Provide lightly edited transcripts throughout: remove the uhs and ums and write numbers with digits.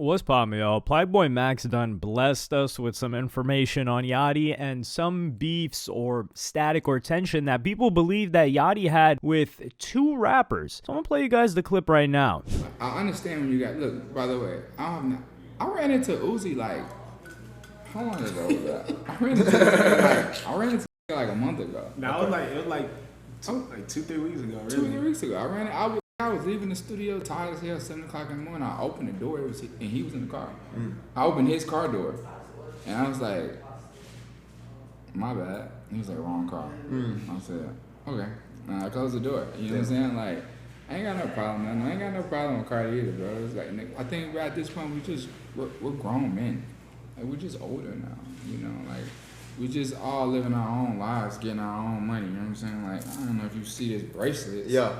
What's poppin', yo? PlaqueboyMax done blessed us with some information on Yachty and some beefs or static or tension that people believe that Yachty had with two rappers. So I'm gonna play you guys the clip right now. I understand when you got, look, by the way, I ran into Uzi like, how long ago was that? I ran into like a month ago. No, it was like 2-3 weeks ago. Really. 2 weeks ago. I was leaving the studio tired as hell, 7 o'clock in the morning. I opened the door, and he was in the car. I opened his car door, and I was like, my bad. He was like, wrong car. I said, okay. And I closed the door. You know what I'm saying? Like, I ain't got no problem, man. I ain't got no problem with Carti either, bro. It's like, I think at this point, we're grown men. Like, we're just older now, you know? Like, we just all living our own lives, getting our own money, you know what I'm saying? Like, I don't know if you see this bracelet. Yeah.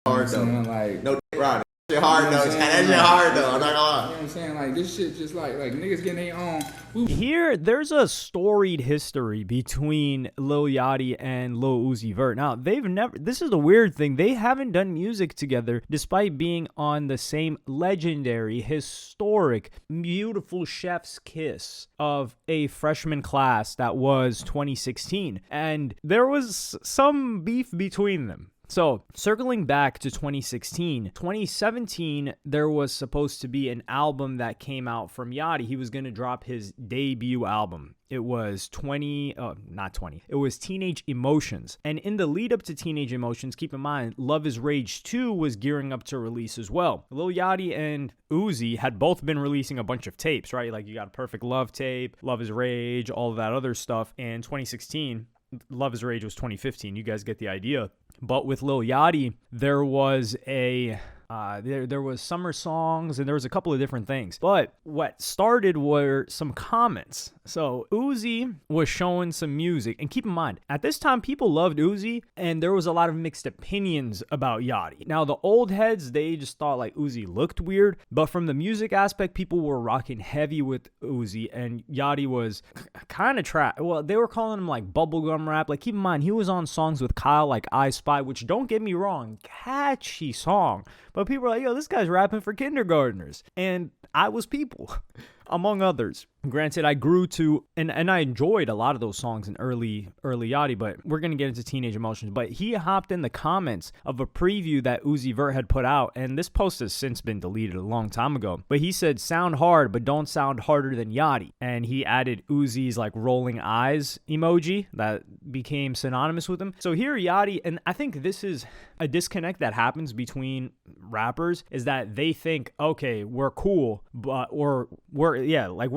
Hard though. Like, no right. That shit hard though. That shit hard though. I'm not gonna lie. You know what I'm saying? Like, this shit just like niggas getting their own. Here, there's a storied history between Lil Yachty and Lil Uzi Vert. Now, this is the weird thing, they haven't done music together despite being on the same legendary, historic, beautiful chef's kiss of a freshman class that was 2016. And there was some beef between them. So, circling back to 2017, there was supposed to be an album that came out from Yachty. He was going to drop his debut album. It was it was Teenage Emotions. And in the lead up to Teenage Emotions, keep in mind, Love is Rage 2 was gearing up to release as well. Lil Yachty and Uzi had both been releasing a bunch of tapes, right? Like, you got Perfect Love tape, Love is Rage, all of that other stuff. And 2016, Love is Rage was 2015. You guys get the idea. But with Lil Yachty, there was there was summer songs and there was a couple of different things. But what started were some comments. So Uzi was showing some music. And keep in mind, at this time, people loved Uzi and there was a lot of mixed opinions about Yachty. Now, the old heads, they just thought like Uzi looked weird. But from the music aspect, people were rocking heavy with Uzi and Yachty was kind of trash. Well, they were calling him like bubblegum rap. Like, keep in mind, he was on songs with Kyle like I Spy, which, don't get me wrong, catchy song. But people were like, yo, this guy's rapping for kindergartners. And I was people, among others. Granted, I grew to, and I enjoyed a lot of those songs in early Yachty, but we're going to get into Teenage Emotions. But he hopped in the comments of a preview that Uzi Vert had put out, and this post has since been deleted a long time ago. But he said, sound hard, but don't sound harder than Yachty. And he added Uzi's like rolling eyes emoji that became synonymous with him. So here Yachty, and I think this is a disconnect that happens between rappers, is that they think, okay, we're cool, but we're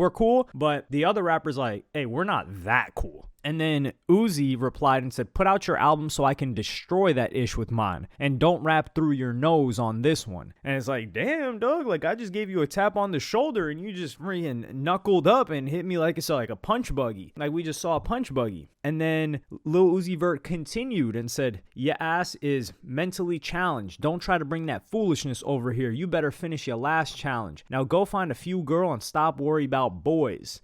cool, but the other rapper's like, hey, we're not that cool. And then Uzi replied and said, put out your album so I can destroy that ish with mine. And don't rap through your nose on this one. And it's like, damn, dog, like I just gave you a tap on the shoulder and you just freaking knuckled up and hit me like it's like a punch buggy. Like we just saw a punch buggy. And then Lil Uzi Vert continued and said, your ass is mentally challenged. Don't try to bring that foolishness over here. You better finish your last challenge. Now go find a few girl and stop worry about boys.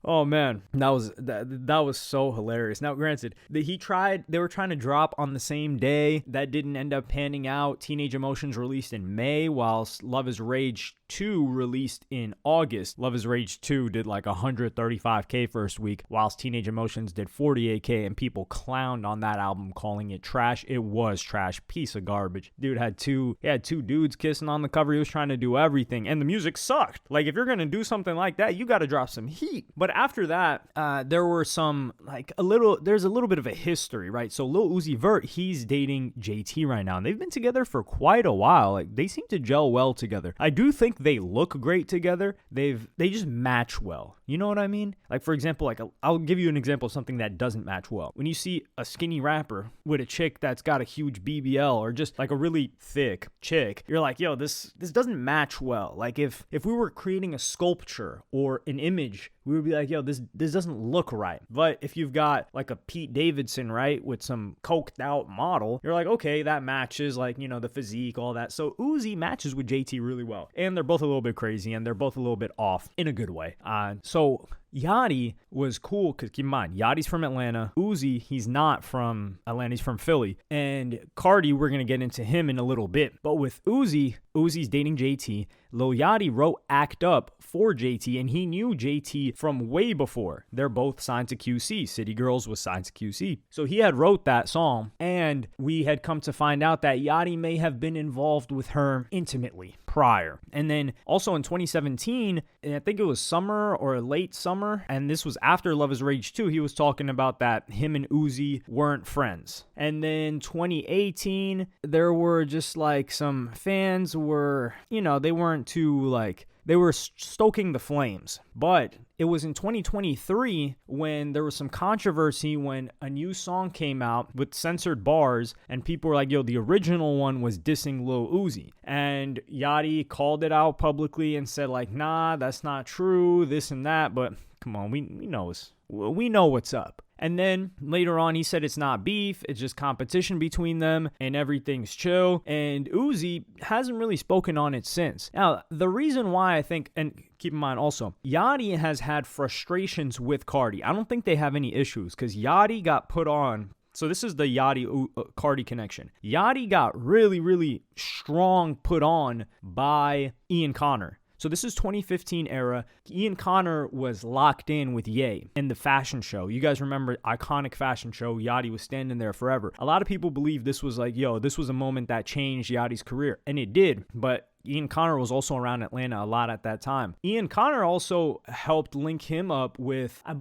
Oh man, that was so hilarious. Now, granted, they were trying to drop on the same day. That didn't end up panning out. Teenage Emotions released in May, whilst Love is Rage 2 released in August. Love is Rage 2 did like 135K first week, whilst Teenage Emotions did 48K, and people clowned on that album, calling it trash. It was trash, piece of garbage. Dude had two dudes kissing on the cover. He was trying to do everything, and the music sucked. Like, if you're gonna do something like that, you got to drop some heat. But after that, there were there's a little bit of a history, right? So Lil Uzi Vert, he's dating JT right now, and they've been together for quite a while. Like, they seem to gel well together. I do think they look great together. They just match well. You know what I mean? Like, for example, like I'll give you an example of something that doesn't match well. When you see a skinny rapper with a chick that's got a huge BBL, or just like a really thick chick, you're like, yo, this doesn't match well. Like, if we were creating a sculpture or an image, we would be like, yo, this doesn't look right. But if you've got like a Pete Davidson, right, with some coked out model, you're like, okay, that matches, like, you know, the physique, all that. So Uzi matches with JT really well. And they're both a little bit crazy, and they're both a little bit off in a good way. So Yachty was cool because keep in mind, Yachty's from Atlanta. Uzi, he's not from Atlanta, he's from Philly. And Carti, we're going to get into him in a little bit. But with Uzi's dating JT. Lil Yachty wrote Act Up for JT, and he knew JT from way before. They're both signed to QC. City Girls was signed to QC. So he had wrote that song, and we had come to find out that Yachty may have been involved with her intimately prior. And then also in 2017, I think it was summer or late summer, and this was after Love is Rage 2, he was talking about that him and Uzi weren't friends. And then 2018, there were just like some fans were, they weren't too like, they were stoking the flames. But it was in 2023 when there was some controversy when a new song came out with censored bars, and people were like, yo, the original one was dissing Lil Uzi. And Yachty called it out publicly and said like, nah, that's not true, this and that. But come on, we know what's up. And then later on, he said it's not beef, it's just competition between them and everything's chill. And Uzi hasn't really spoken on it since. Now, the reason why I think, and keep in mind also, Yachty has had frustrations with Carti. I don't think they have any issues because Yachty got put on. So this is the Yachty-Carti connection. Yachty got really, really strong put on by Ian Connor. So this is 2015 era. Ian Connor was locked in with Ye in the fashion show. You guys remember iconic fashion show. Yachty was standing there forever. A lot of people believe this was like, this was a moment that changed Yachty's career. And it did. But Ian Connor was also around Atlanta a lot at that time. Ian Connor also helped link him up with, I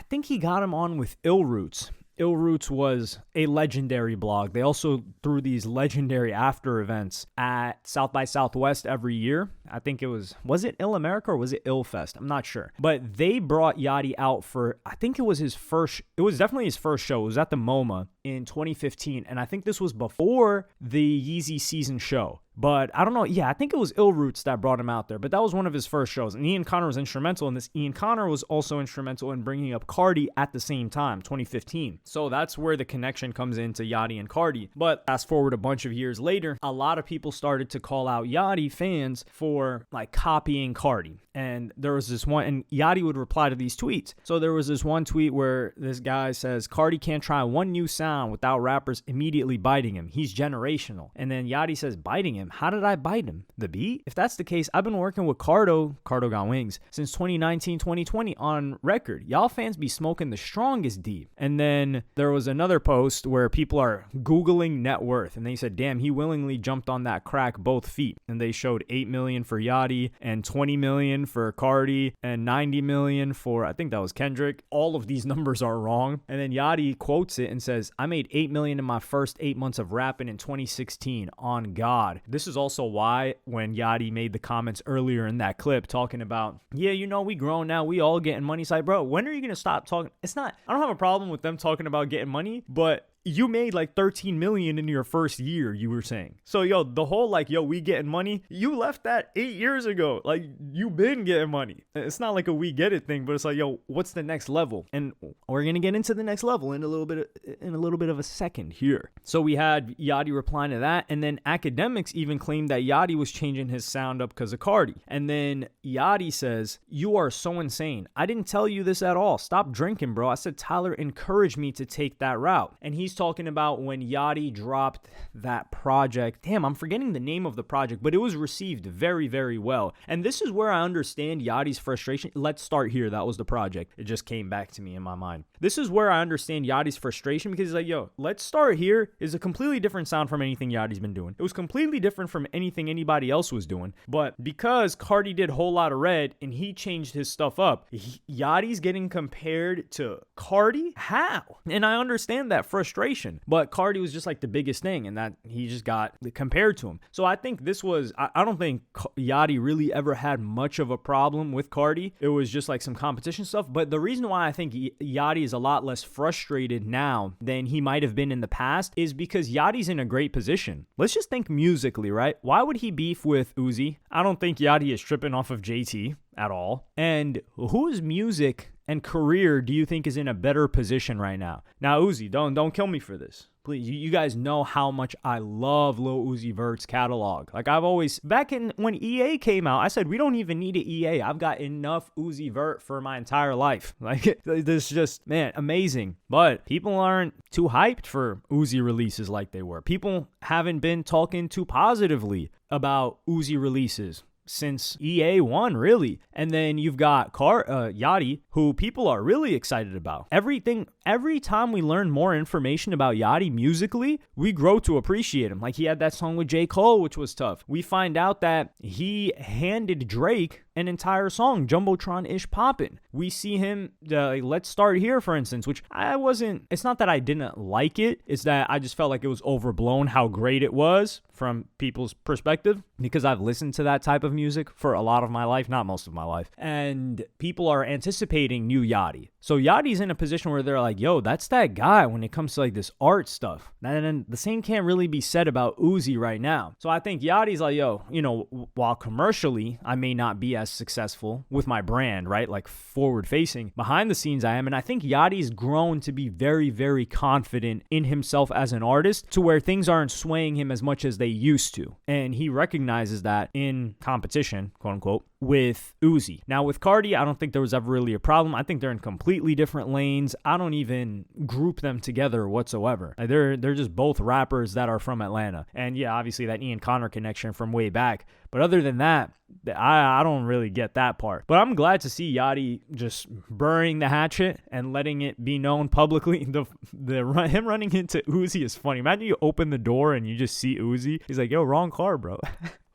think he got him on with Ill Roots. Ill Roots was a legendary blog. They also threw these legendary after events at South by Southwest every year. I think it was it Ill America or was it Ill Fest? I'm not sure. But they brought Yachty out for, I think it was definitely his first show. It was at the MoMA in 2015. And I think this was before the Yeezy season show. But I don't know. Yeah, I think it was Ill Roots that brought him out there. But that was one of his first shows. And Ian Connor was instrumental in this. Ian Connor was also instrumental in bringing up Carti at the same time, 2015. So that's where the connection comes into Yachty and Carti. But fast forward a bunch of years later, a lot of people started to call out Yachty fans for like copying Carti. And there was this one, and Yachty would reply to these tweets. So there was this one tweet where this guy says, Carti can't try one new sound without rappers immediately biting him. He's generational. And then Yachty says, biting him? How did I bite him? The beat? If that's the case, I've been working with Carto Got Wings, since 2019, 2020 on record. Y'all fans be smoking the strongest deep. And then there was another post where people are Googling net worth, and they said, damn, he willingly jumped on that crack both feet. And they showed 8 million for Yachty and 20 million for Carti and 90 million for, I think that was Kendrick. All of these numbers are wrong. And then Yachty quotes it and says, I made 8 million in my first 8 months of rapping in 2016 on God. This is also why when Yachty made the comments earlier in that clip talking about, yeah, we grown now, we all getting money. It's like, bro, when are you going to stop talking? I don't have a problem with them talking about getting money, but you made like 13 million in your first year, you were saying. So, the whole like, we getting money, you left that 8 years ago. Like, you been getting money. It's not like a we get it thing, but it's like, what's the next level? And we're going to get into the next level in a little bit of a second here. So we had Yachty replying to that, and then academics even claimed that Yachty was changing his sound up because of Carti. And then Yachty says, you are so insane. I didn't tell you this at all. Stop drinking, bro. I said Tyler encouraged me to take that route. And he's talking about when Yachty dropped that project. Damn, I'm forgetting the name of the project, but it was received very, very well. And this is where I understand Yachty's frustration. Let's start here. That was the project. It just came back to me in my mind. This is where I understand Yachty's frustration because he's like, let's start here is a completely different sound from anything Yachty's been doing. It was completely different from anything anybody else was doing. But because Carti did Whole Lotta Red and he changed his stuff up, Yachty's getting compared to Carti? How? And I understand that frustration. But Carti was just like the biggest thing, and that he just got compared to him. So I think this was, I don't think Yachty really ever had much of a problem with Carti. It was just like some competition stuff. But the reason why I think Yachty is a lot less frustrated now than he might have been in the past is because Yachty's in a great position. Let's just think musically, right? Why would he beef with Uzi? I don't think Yachty is tripping off of JT at all. And whose music and career do you think is in a better position right now? Now, Uzi, don't kill me for this. Please, you guys know how much I love Lil Uzi Vert's catalog. Like I've always, back in when EA came out, I said, we don't even need an EA. I've got enough Uzi Vert for my entire life. Like this just, man, amazing. But people aren't too hyped for Uzi releases like they were. People haven't been talking too positively about Uzi releases since EA won, really. And then you've got Yachty, who people are really excited about. Every time we learn more information about Yachty musically, we grow to appreciate him. Like he had that song with J. Cole, which was tough. We find out that he handed Drake an entire song, Jumbotron-ish poppin'. We see him, Let's Start Here, for instance, which it's not that I didn't like it, it's that I just felt like it was overblown how great it was from people's perspective, because I've listened to that type of music for a lot of my life, not most of my life, and people are anticipating new Yachty. So Yachty's in a position where they're like, yo, that's that guy when it comes to like this art stuff. And then the same can't really be said about Uzi right now. So I think Yachty's like, yo, while commercially I may not be as successful with my brand, right? Like forward facing, behind the scenes I am. And I think Yachty's grown to be very, very confident in himself as an artist to where things aren't swaying him as much as they used to. And he recognizes that in competition, quote unquote, with Uzi. Now with Carti, I don't think there was ever really a problem. I think they're in completely different lanes. I don't even group them together whatsoever. They're just both rappers that are from Atlanta. And yeah, obviously that Ian Connor connection from way back. But other than that, I don't really get that part. But I'm glad to see Yachty just burying the hatchet and letting it be known publicly. Him running into Uzi is funny. Imagine you open the door and you just see Uzi. He's like, yo, wrong car, bro.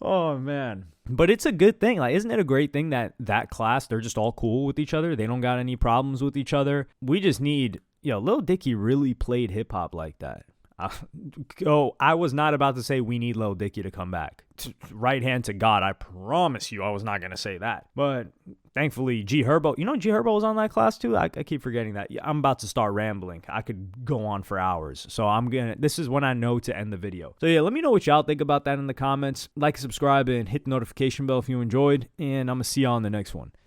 Oh, man. But it's a good thing. Like, isn't it a great thing that class, they're just all cool with each other? They don't got any problems with each other. We just need, Lil Dicky really played hip hop like that. I was not about to say we need Lil Dicky to come back. Right hand to God, I promise you I was not going to say that. But thankfully, G Herbo, G Herbo was on that class too? I keep forgetting that. I'm about to start rambling. I could go on for hours. So this is when I know to end the video. So yeah, let me know what y'all think about that in the comments. Like, subscribe, and hit the notification bell if you enjoyed. And I'm going to see y'all on the next one.